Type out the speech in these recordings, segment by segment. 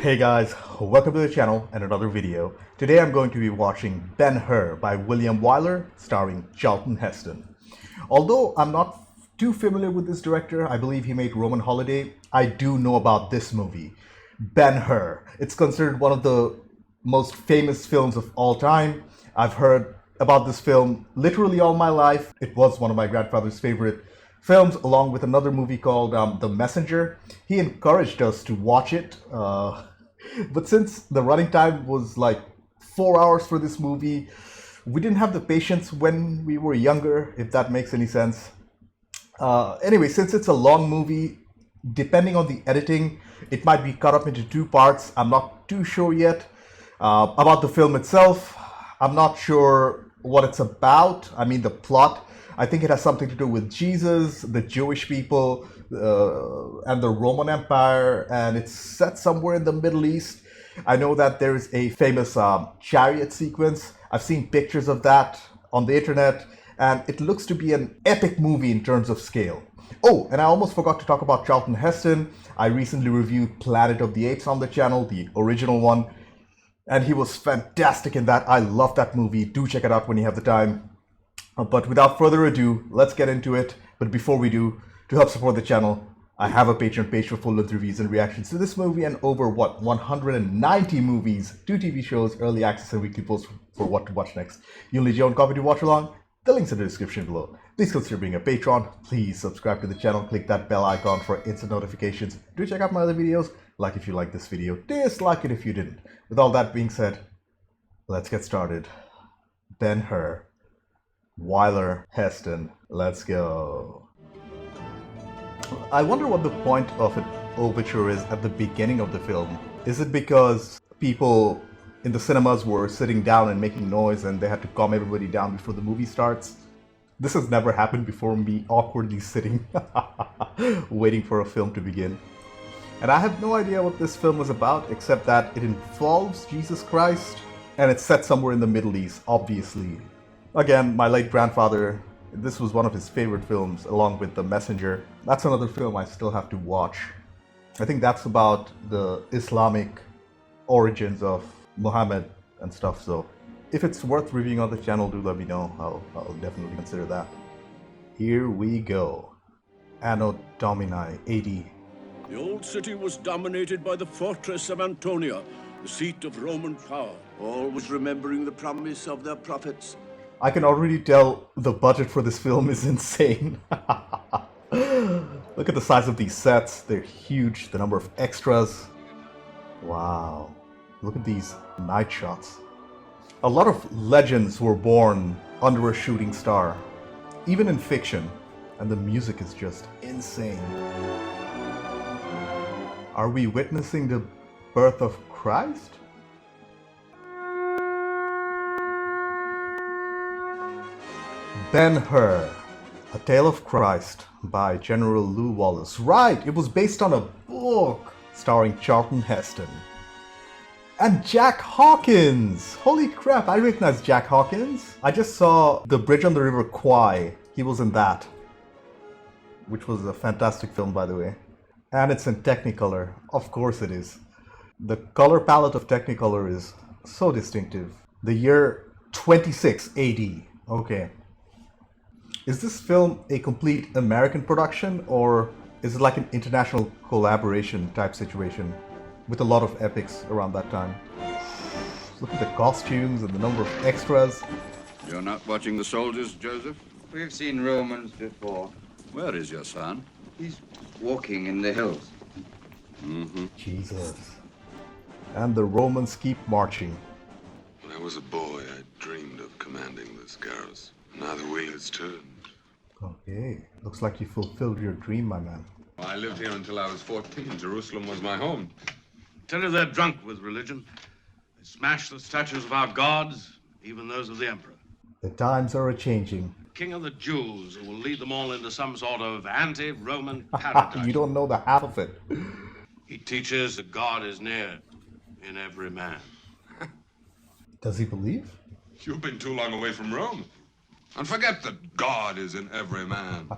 Hey guys, welcome to the channel and another video. Today I'm going to be watching Ben Hur by Wyler, starring Charlton Heston. Although I'm not too familiar with this director, I believe he made Roman Holiday, I do know about this movie, Ben Hur. It's considered one of the most famous films of all time. I've heard about this film literally all my life. It was one of my grandfather's favorite films, along with another movie called The Messenger. He encouraged us to watch it, but since the running time was like 4 hours for this movie, we didn't have the patience when we were younger, if that makes any sense. Anyway, since it's a long movie, depending on the editing, it might be cut up into two parts. I'm not too sure yet. About the film itself, I'm not sure what it's about. I mean, the plot, I think it has something to do with Jesus, the Jewish people, and the Roman Empire, and it's set somewhere in the Middle East. I know that there's a famous chariot sequence. I've seen pictures of that on the internet, and it looks to be an epic movie in terms of scale. Oh, and I almost forgot to talk about Charlton Heston. I recently reviewed Planet of the Apes on the channel, the original one, and he was fantastic in that. I love that movie. Do check it out when you have the time. But without further ado, let's get into it. But before we do, to help support the channel, I have a Patreon page for full-length reviews and reactions to this movie and over, 190 movies, 2 TV shows, early access and weekly posts for what to watch next. You'll need your own copy to watch along. The link's in the description below. Please consider being a patron. Please subscribe to the channel. Click that bell icon for instant notifications. Do check out my other videos. Like if you like this video. Dislike it if you didn't. With all that being said, let's get started. Ben Hur, Wyler, Heston. Let's go. I wonder what the point of an overture is at the beginning of the film. Is it because people in the cinemas were sitting down and making noise and they had to calm everybody down before the movie starts? This has never happened before, me awkwardly sitting waiting for a film to begin. And I have no idea what this film is about, except that it involves Jesus Christ and it's set somewhere in the Middle East, obviously. Again, my late grandfather, this was one of his favorite films, along with The Messenger. That's another film I still have to watch. I think that's about the Islamic origins of Muhammad and stuff, so if it's worth reviewing on the channel, do let me know. I'll definitely consider that. Here we go. Anno Domini 80. The old city was dominated by the fortress of Antonia, the seat of Roman power. Always remembering the promise of their prophets. I can already tell the budget for this film is insane. Look at the size of these sets. They're huge. The number of extras. Wow. Look at these night shots. A lot of legends were born under a shooting star, even in fiction, and the music is just insane. Are we witnessing the birth of Christ? Ben Hur, A Tale of Christ by General Lew Wallace. Right, it was based on a book starring Charlton Heston. And Jack Hawkins! Holy crap, I recognize Jack Hawkins. I just saw The Bridge on the River Kwai. He was in that, which was a fantastic film, by the way. And it's in Technicolor. Of course it is. The color palette of Technicolor is so distinctive. The year 26 AD. Okay. Is this film a complete American production, or is it like an international collaboration type situation with a lot of epics around that time? Look at the costumes and the number of extras. You're not watching the soldiers, Joseph? We've seen Romans before. Where is your son? He's walking in the hills. Jesus. And the Romans keep marching. When I was a boy, I dreamed of commanding this garrison. Now the wheel has turned. Okay, looks like you fulfilled your dream, my man. I lived here until I was 14. Jerusalem was my home. Tell you they're drunk with religion. They smash the statues of our gods, even those of the emperor. The times are a-changing. King of the Jews, who will lead them all into some sort of anti-Roman paradise. You don't know the half of it. He teaches that God is near in every man. Does he believe? You've been too long away from Rome. And forget that God is in every man.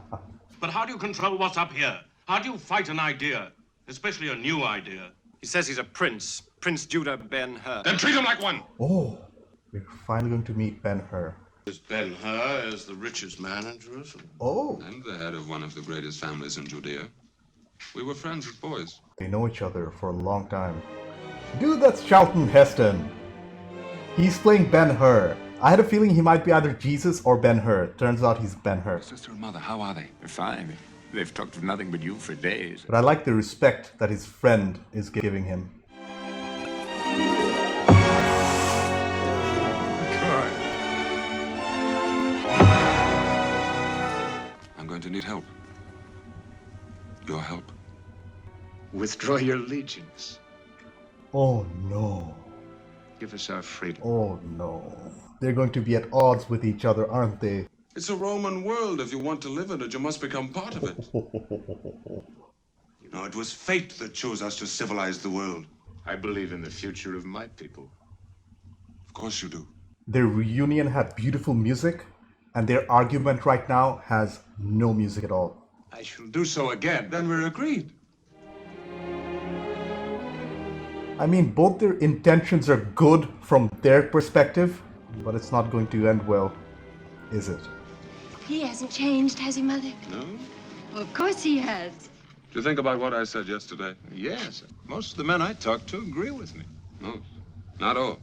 But how do you control what's up here? How do you fight an idea, especially a new idea? He says he's a prince. Prince Judah Ben Hur. Then treat him like one. Oh, we're finally going to meet Ben Hur. This Ben Hur is the richest man in Jerusalem. Oh, And the head of one of the greatest families in Judea. We were friends as boys. they know each other for a long time. Dude, that's Charlton Heston. He's playing Ben Hur. I had a feeling he might be either Jesus or Ben Hur. Turns out he's Ben Hur. Sister and mother, how are they? They're fine. They've talked of nothing but you for days. But I like the respect that his friend is giving him. I'm going to need help. Your help? Withdraw your legions. Oh no. Give us our freedom. Oh no. They're going to be at odds with each other, aren't they? It's a Roman world. If you want to live in it, you must become part of it. You know, it was fate that chose us to civilize the world. I believe in the future of my people. Of course you do. Their reunion had beautiful music, and their argument right now has no music at all. I shall do so again. Then we're agreed. I mean, both their intentions are good from their perspective, but it's not going to end well, is it? He hasn't changed, has he, Mother? No? Well, of course he has. Did you think about what I said yesterday? Yes, most of the men I talk to agree with me. No. Not all.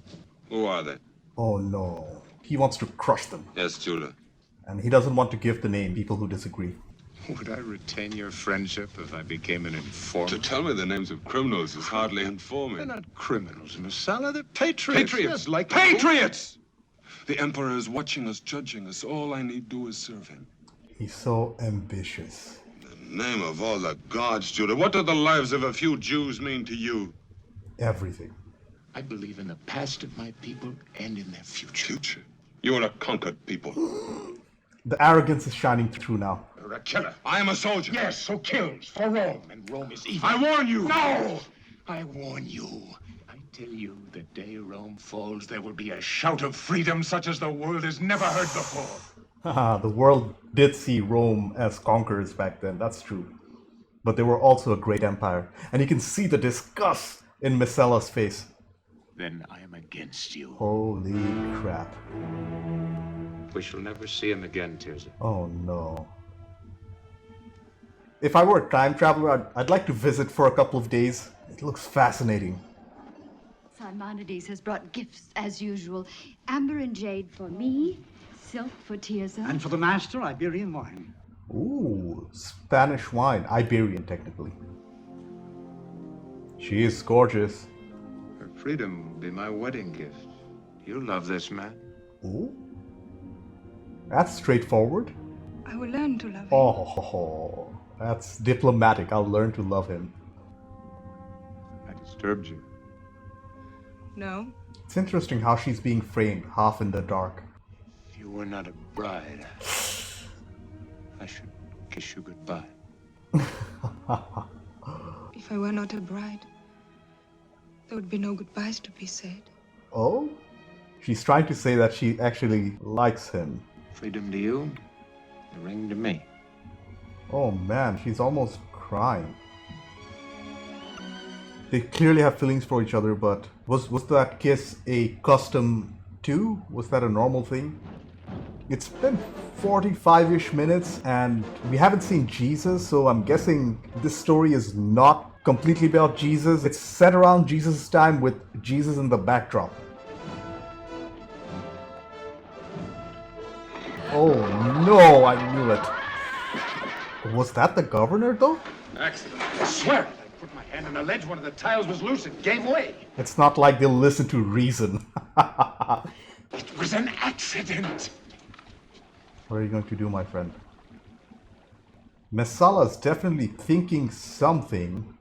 Who are they? Oh no. He wants to crush them, Yes, Judah. and he doesn't want to give the name people who disagree. Would I retain your friendship if I became an To informant? tell me the names of criminals is hardly informing. They're not criminals, Masala. They're patriots. Patriots! Yes, like Patriots! The Emperor is watching us, judging us. All I need do is serve him. He's so ambitious. In the name of all the gods, Judah, what do the lives of a few Jews mean to you? Everything. I believe in the past of my people and in their future. Future? You are a conquered people. The arrogance is shining through now. You're a killer. I am a soldier. Yes, who kills for Rome, and Rome is evil. I warn you. No! I warn you. I tell you, the day Rome falls, there will be a shout of freedom such as the world has never heard before. Haha, the world did see Rome as conquerors back then, that's true. But they were also a great empire. And you can see the disgust in Messala's face. Then I am against you. Holy crap. We shall never see him again, Tirzah. Oh no. If I were a time traveler, I'd like to visit for a couple of days. It looks fascinating. Simonides has brought gifts, as usual. Amber and jade for me, silk for Tirzah. And for the master, Iberian wine. Ooh, Spanish wine. Iberian, technically. She is gorgeous. Her freedom will be my wedding gift. You love this man. Ooh. That's straightforward. I will learn to love him. Oh, that's diplomatic. I'll learn to love him. I disturbed you. No. It's interesting how she's being framed, half in the dark. If you were not a bride, I should kiss you goodbye. If I were not a bride, there would be no goodbyes to be said. Oh? She's trying to say that she actually likes him. Freedom to you, the ring to me. Oh man, she's almost crying. They clearly have feelings for each other, but was that kiss a custom too? Was that a normal thing? It's been 45-ish minutes and we haven't seen Jesus, so I'm guessing this story is not completely about Jesus. It's set around Jesus' time with Jesus in the backdrop. Oh no, I knew it. Was that the governor though? Accident. I swear it. I put my hand on a ledge, one of the tiles was loose and gave way. It's not like they'll listen to reason. It was an accident. What are you going to do, my friend? Messala's definitely thinking something.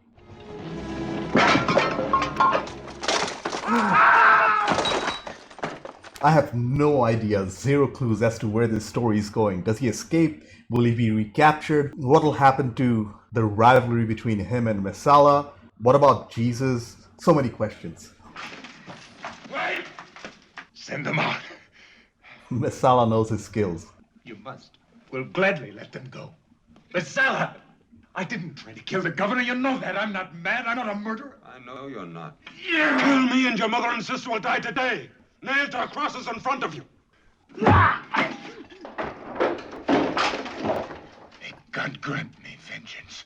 I have no idea, zero clues as to where this story is going. Does he escape? Will he be recaptured? What will happen to the rivalry between him and Messala? What about Jesus? So many questions. Wait! Send them out. Messala knows his skills. You must. We'll gladly let them go. Masala! I didn't try to kill the governor. You know that. I'm not mad. I'm not a murderer. I know you're not. Kill me and your mother and sister will die today. Nailed to crosses in front of you. May God grant me vengeance.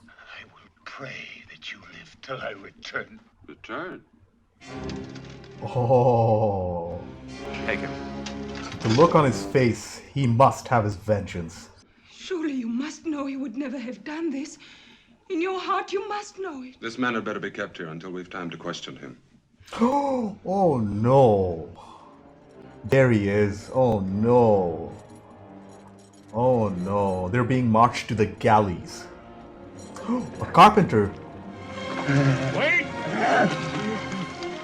I will pray that you live till I return. Return? Oh. Take him. The look on his face, he must have his vengeance. Surely you must know he would never have done this. In your heart, you must know it. This man had better be kept here until we've time to question him. Oh no. There he is. Oh no. Oh no. They're being marched to the galleys. A carpenter. Wait!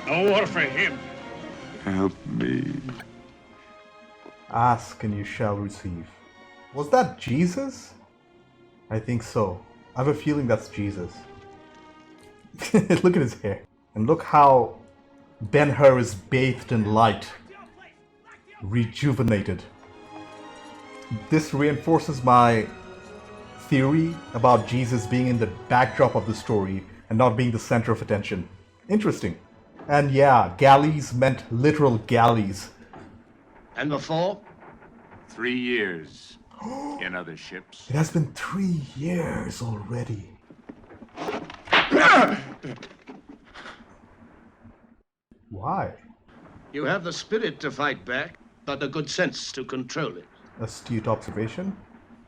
No war for him. Help me. Ask and you shall receive. Was that Jesus? I think so. I have a feeling that's Jesus. Look at his hair. And look how Ben Hur is bathed in light. Rejuvenated. This reinforces my theory about Jesus being in the backdrop of the story and not being the center of attention. Interesting. And yeah, galleys meant literal galleys. And before? 3 years in other ships. It has been 3 years already. Why? You have the spirit to fight back, but the good sense to control it. Astute observation.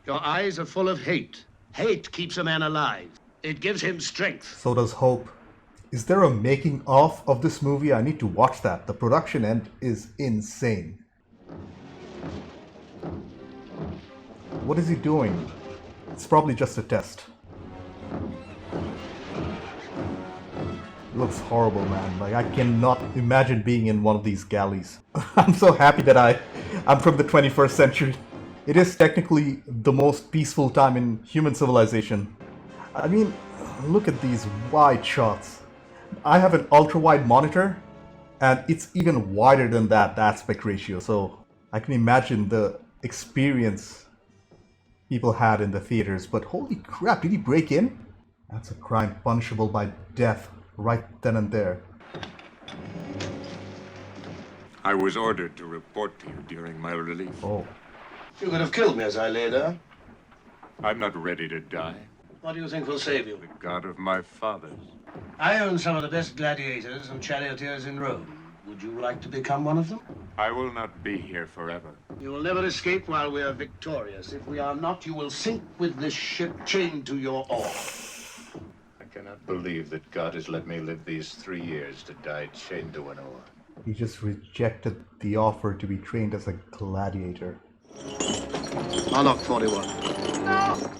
Your eyes are full of hate. Hate keeps a man alive. It gives him strength. So does hope. Is there a making of this movie? I need to watch that. The production end is insane. What is he doing? It's probably just a test. It looks horrible, man. Like, I cannot imagine being in one of these galleys. I'm so happy that I'm from the 21st century. It is technically the most peaceful time in human civilization. I mean, look at these wide shots. I have an ultra-wide monitor, and it's even wider than that aspect ratio, so I can imagine the experience people had in the theaters. But holy crap, did he break in? That's a crime punishable by death right then and there. I was ordered to report to you during my relief. Oh. You could have killed me as I lay there. I'm not ready to die. What do you think will save you? The God of my fathers. I own some of the best gladiators and charioteers in Rome. Would you like to become one of them? I will not be here forever. You will never escape while we are victorious. If we are not, you will sink with this ship chained to your oar. I cannot believe that God has let me live these 3 years to die chained to an oar. He just rejected the offer to be trained as a gladiator. Unlock 41. No!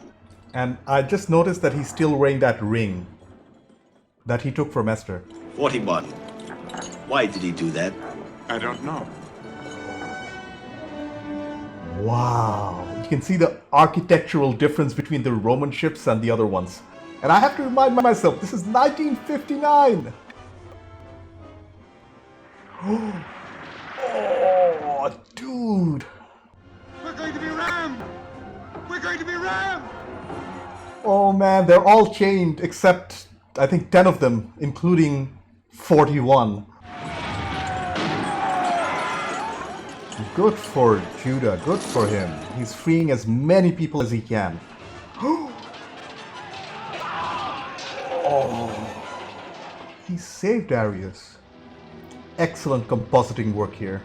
And I just noticed that he's still wearing that ring that he took from Esther. 41. Why did he do that? I don't know. Wow. You can see the architectural difference between the Roman ships and the other ones. And I have to remind myself, this is 1959! Oh, dude! We're going to be rammed! We're going to be rammed! Oh man, they're all chained except, I think, 10 of them, including 41. Good for Judah, good for him. He's freeing as many people as he can. Oh, he saved Arius. Excellent compositing work here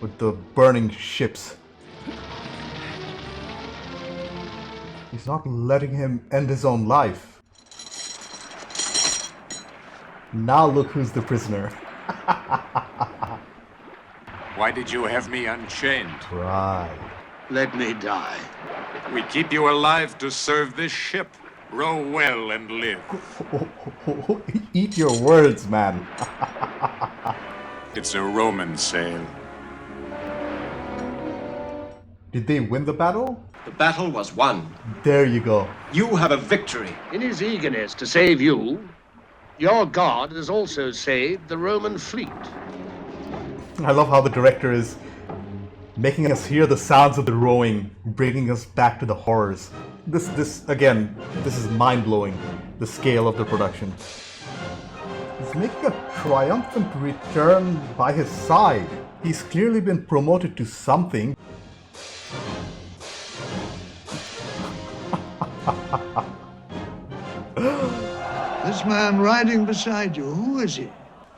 with the burning ships. He's not letting him end his own life. Now look who's the prisoner. Why did you have me unchained? Right. Let me die. We keep you alive to serve this ship. Row well and live. Eat your words, man. It's a Roman sail. Did they win the battle? The battle was won. There you go. You have a victory. In his eagerness to save you, your God has also saved the Roman fleet. I love how the director is making us hear the sounds of the rowing, bringing us back to the horrors. This is mind-blowing, the scale of the production. He's making a triumphant return by his side. He's clearly been promoted to something. This man riding beside you, who is he?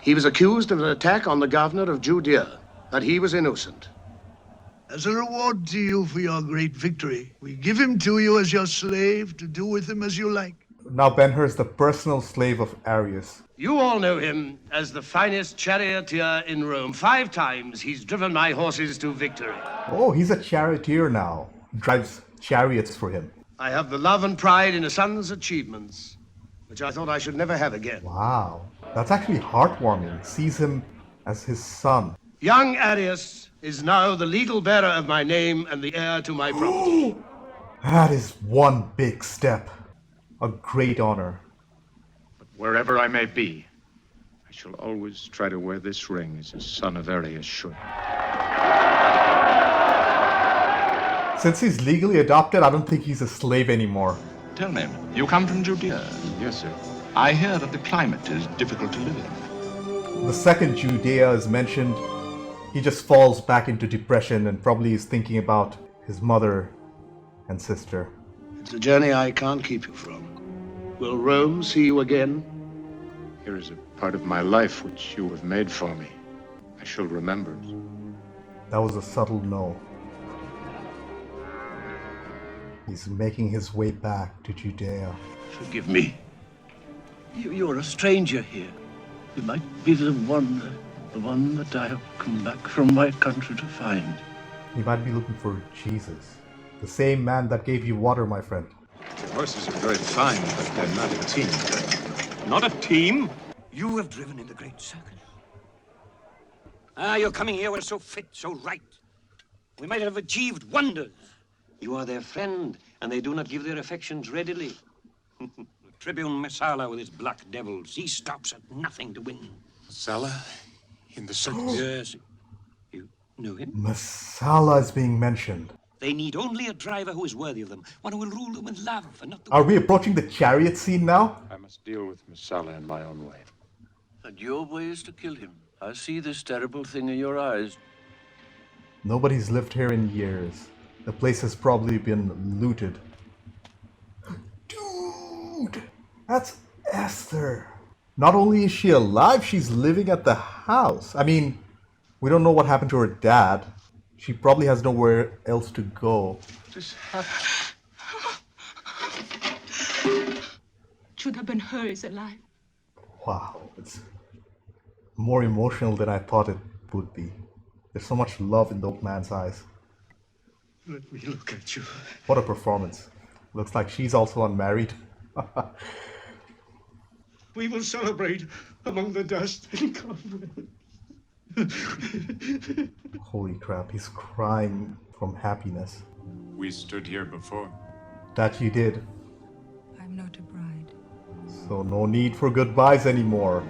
He was accused of an attack on the governor of Judea, but he was innocent. As a reward to you for your great victory, we give him to you as your slave to do with him as you like. Now Ben Hur is the personal slave of Arius. You all know him as the finest charioteer in Rome. 5 times he's driven my horses to victory. Oh, he's a charioteer now. Drives chariots for him. I have the love and pride in a son's achievements, which I thought I should never have again. Wow, that's actually heartwarming. Sees him as his son. Young Arius is now the legal bearer of my name and the heir to my property. That is one big step. A great honor. But wherever I may be, I shall always try to wear this ring as a son of Arius should. Since he's legally adopted, I don't think he's a slave anymore. Tell me, you come from Judea? Yes, sir. I hear that the climate is difficult to live in. The second Judea is mentioned, he just falls back into depression and probably is thinking about his mother and sister. It's a journey I can't keep you from. Will Rome see you again? Here is a part of my life which you have made for me. I shall remember it. That was a subtle no. He's making his way back to Judea. Forgive me. You're a stranger here. You might be the one that I have come back from my country to find. He might be looking for Jesus. The same man that gave you water, my friend. The horses are very fine, but they're not a team. Not a team? You have driven in the great circus. You're coming here when so fit, so right. We might have achieved wonders. You are their friend, and they do not give their affections readily. Tribune Messala with his black devils, he stops at nothing to win. Messala? In the circus? Yes. You know him? Messala is being mentioned. They need only a driver who is worthy of them, one who will rule them with love, and not the... Are we approaching the chariot scene now? I must deal with Messala in my own way. And your way is to kill him. I see this terrible thing in your eyes. Nobody's lived here in years. The place has probably been looted. Dude! That's Esther! Not only is she alive, she's living at the house. I mean, we don't know what happened to her dad. She probably has nowhere else to go. Should have been her is alive. Wow, it's more emotional than I thought it would be. There's so much love in the old man's eyes. Let me look at you. What a performance. Looks like she's also unmarried. We will celebrate among the dust in Conway. Holy crap, he's crying from happiness. We stood here before. That you did. I'm not a bride. So no need for goodbyes anymore.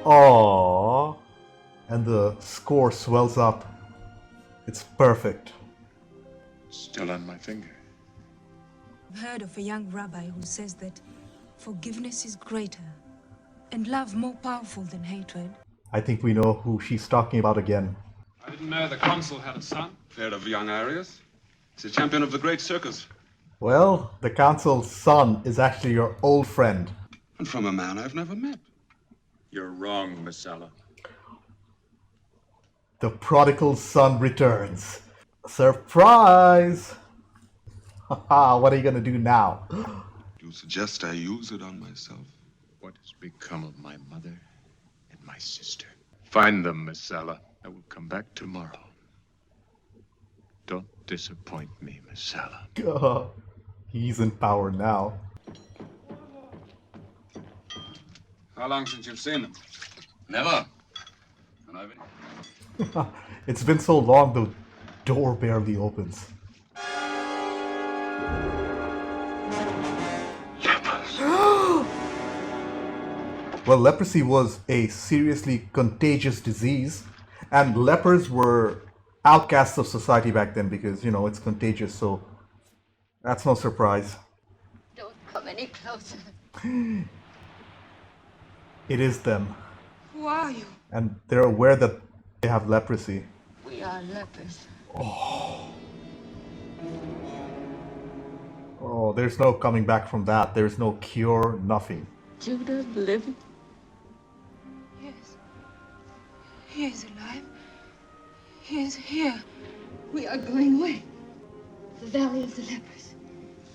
Aww. And the score swells up. It's perfect. Still on my finger. I've heard of a young rabbi who says that forgiveness is greater and love more powerful than hatred. I think we know who she's talking about again. I didn't know the consul had a son. Heir of young Arius. He's a champion of the great circus. Well, the consul's son is actually your old friend. And from a man I've never met. You're wrong, Messala. The prodigal son returns. Surprise! Haha, what are you gonna do now? You suggest I use it on myself? What has become of my mother and my sister? Find them, Messala. I will come back tomorrow. Don't disappoint me, Messala. He's in power now. How long since you've seen them? Never. And I've... It's been so long, the door barely opens. Well, leprosy was a seriously contagious disease, and lepers were outcasts of society back then because, you know, it's contagious, so That's no surprise. Don't come any closer. It is them. Who are you? And they're aware that they have leprosy. We are lepers. Oh, there's no coming back from that. There's no cure, nothing. Judah living? Yes. He is alive. He is here. We are going away. The Valley of the Lepers.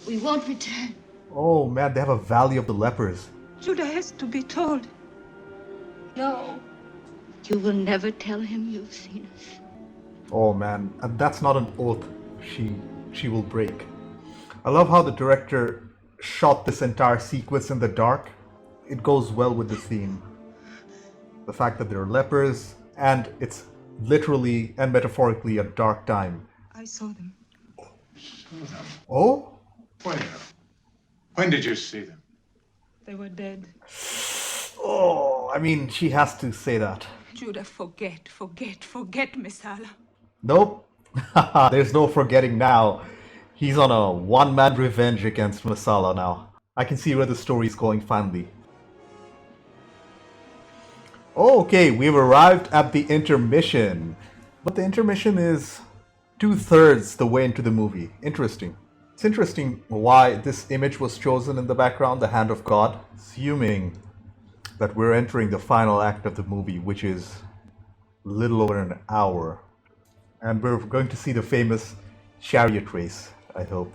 We won't return. Oh man, they have a Valley of the Lepers. Judah has to be told. No. You will never tell him you've seen us. Oh man, and that's not an oath she will break. I love how the director shot this entire sequence in the dark. It goes well with the theme. The fact that they're lepers, and it's literally and metaphorically a dark time. I saw them. Oh? Where? When did you see them? They were dead. Oh, I mean, she has to say that. Judah, forget, Messala. Nope. There's no forgetting now. He's on a one-man revenge against Masala now. I can see where the story's going finally. Okay, we've arrived at the intermission. But the intermission is 2/3 the way into the movie. Interesting. It's interesting why this image was chosen in the background, the hand of God, assuming that we're entering the final act of the movie, which is a little over an hour. And we're going to see the famous chariot race, I hope.